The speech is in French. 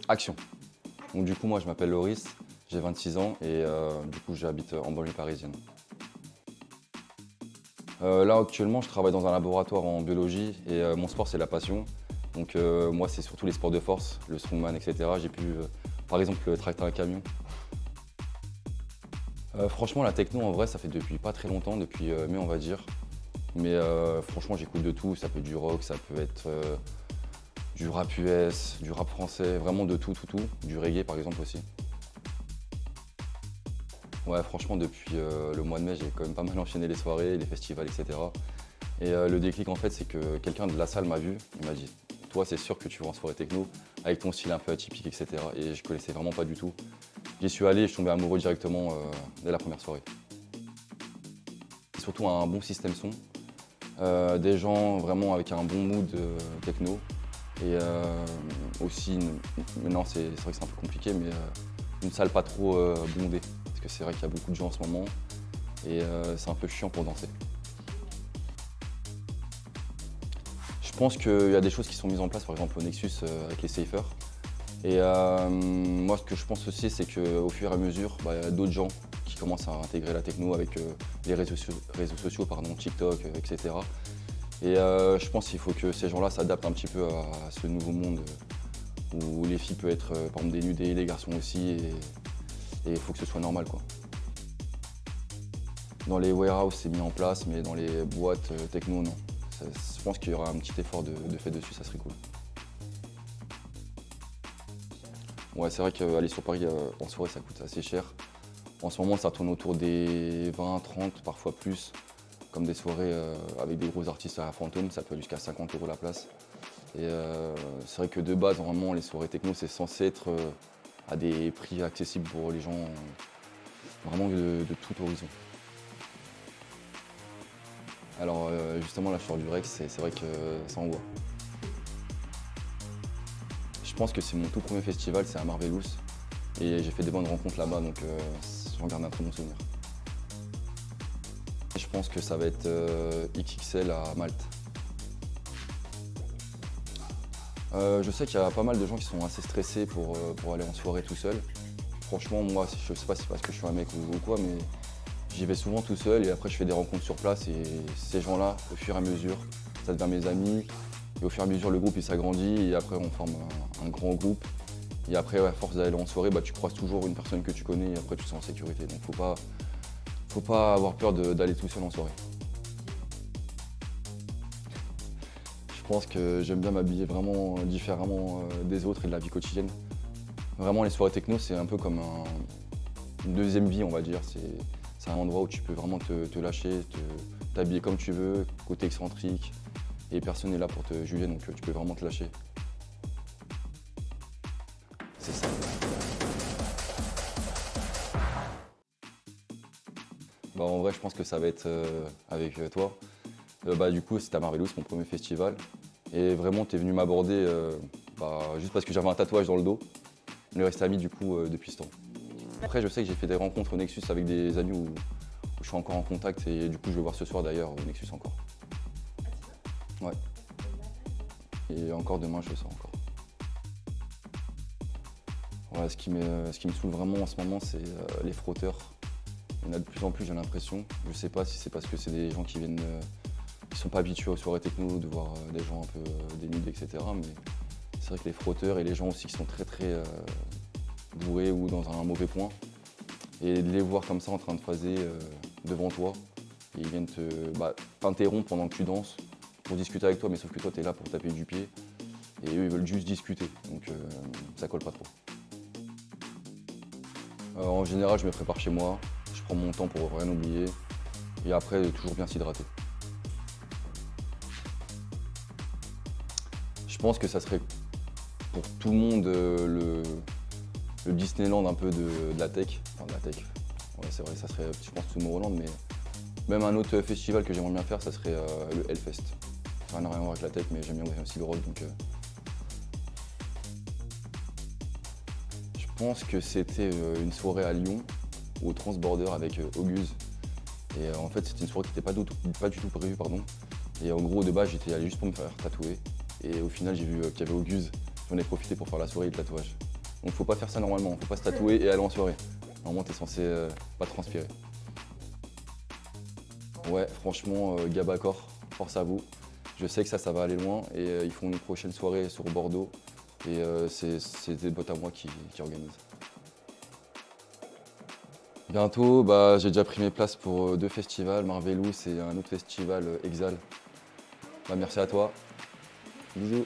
Action. Donc du coup, moi, je m'appelle Loris, j'ai 26 ans et du coup, j'habite en banlieue parisienne. Là, actuellement, je travaille dans un laboratoire en biologie et mon sport, c'est la passion. Donc moi, c'est surtout les sports de force, le strongman, etc. J'ai pu, par exemple, tracter un camion. Franchement, la techno, en vrai, ça fait depuis pas très longtemps, depuis mai, on va dire. Mais franchement, j'écoute de tout. Ça peut être du rock, ça peut être du rap US, du rap français, vraiment de tout, tout, tout. Du reggae, par exemple, aussi. Ouais, franchement, depuis le mois de mai, j'ai quand même pas mal enchaîné les soirées, les festivals, etc. Et le déclic, en fait, c'est que quelqu'un de la salle m'a vu. Il m'a dit, toi, c'est sûr que tu vas en soirée techno, avec ton style un peu atypique, etc. Et je connaissais vraiment pas du tout. J'y suis allé et je suis tombé amoureux directement dès la première soirée. C'est surtout un bon système son, des gens vraiment avec un bon mood techno. Et aussi, maintenant c'est vrai que c'est un peu compliqué, mais une salle pas trop bondée. Parce que c'est vrai qu'il y a beaucoup de gens en ce moment et c'est un peu chiant pour danser. Je pense qu'il y a des choses qui sont mises en place, par exemple au Nexus avec les safers. Et moi, ce que je pense aussi, c'est qu'au fur et à mesure, il y a d'autres gens qui commencent à intégrer la techno avec les réseaux sociaux, pardon, TikTok, etc. Et je pense qu'il faut que ces gens-là s'adaptent un petit peu à ce nouveau monde où les filles peuvent être par exemple dénudées, les garçons aussi, et il faut que ce soit normal, quoi. Dans les warehouses, c'est mis en place, mais dans les boîtes techno, non. Je pense qu'il y aura un petit effort de fait dessus, ça serait cool. Ouais, c'est vrai qu'aller sur Paris en soirée, ça coûte assez cher. En ce moment, ça tourne autour des 20, 30, parfois plus. Comme des soirées avec des gros artistes à fantôme, ça peut aller jusqu'à 50 € la place. Et c'est vrai que de base, normalement, les soirées techno, c'est censé être à des prix accessibles pour les gens vraiment de tout horizon. Alors justement, là, je sors du Rex, c'est vrai que ça envoie. Je pense que c'est mon tout premier festival, c'est à Marvelous. Et j'ai fait des bonnes rencontres là-bas, donc j'en garde un très bon souvenir. Je pense que ça va être XXL à Malte. Je sais qu'il y a pas mal de gens qui sont assez stressés pour aller en soirée tout seul. Franchement, moi, je sais pas si c'est parce que je suis un mec ou quoi, mais j'y vais souvent tout seul et après je fais des rencontres sur place et ces gens-là, au fur et à mesure, ça devient mes amis. Et au fur et à mesure, le groupe il s'agrandit et après on forme un grand groupe. Et après, à force d'aller en soirée, tu croises toujours une personne que tu connais et après tu te sens en sécurité. Donc faut pas avoir peur d'aller tout seul en soirée. Je pense que j'aime bien m'habiller vraiment différemment des autres et de la vie quotidienne. Vraiment, les soirées techno, c'est un peu comme une deuxième vie, on va dire. C'est un endroit où tu peux vraiment te lâcher, t'habiller comme tu veux, côté excentrique. Et personne n'est là pour te juger, donc tu peux vraiment te lâcher. C'est ça. En vrai, je pense que ça va être avec toi. Du coup, c'était à Marvelous, mon premier festival. Et vraiment, tu es venu m'aborder juste parce que j'avais un tatouage dans le dos. On est resté amis du coup depuis ce temps. Après, je sais que j'ai fait des rencontres au Nexus avec des amis où je suis encore en contact et du coup, je vais voir ce soir d'ailleurs au Nexus encore. Ouais. Et encore demain, je le sors encore. Ouais, ce qui me saoule vraiment en ce moment, c'est les frotteurs. Il y en a de plus en plus, j'ai l'impression. Je sais pas si c'est parce que c'est des gens qui viennent, qui sont pas habitués aux soirées techno, de voir des gens un peu dénudés, etc. Mais c'est vrai que les frotteurs et les gens aussi qui sont très très bourrés ou dans un mauvais point, et de les voir comme ça en train de phaser devant toi, et ils viennent t'interrompre pendant que tu danses pour discuter avec toi, mais sauf que toi tu es là pour taper du pied, et eux ils veulent juste discuter, donc ça colle pas trop. En général, je me prépare chez moi, je prends mon temps pour rien oublier, et après toujours bien s'hydrater. Je pense que ça serait pour tout le monde le Disneyland un peu de la tech. Enfin de la tech. Ouais, c'est vrai, ça serait, je pense, Tomorrowland, mais même un autre festival que j'aimerais bien faire, ça serait le Hellfest. Ça n'a rien à voir avec la tech, mais j'aime bien aussi le rock, donc je pense que c'était une soirée à Lyon, au Transborder avec Auguse. Et en fait, c'était une soirée qui n'était pas du tout prévue, pardon. Et en gros, de base, j'étais allé juste pour me faire tatouer. Et au final, j'ai vu qu'il y avait Auguse. j'en ai profité pour faire la soirée et le tatouage. Donc faut pas faire ça normalement, faut pas se tatouer et aller en soirée. Normalement t'es censé pas transpirer. Ouais, franchement, Gabacor, force à vous. Je sais que ça va aller loin et ils font une prochaine soirée sur Bordeaux et c'est des potes à moi qui organisent. Bientôt, bah, j'ai déjà pris mes places pour 2 festivals, Marvelous et un autre festival, Exal. Bah, merci à toi. Bisous.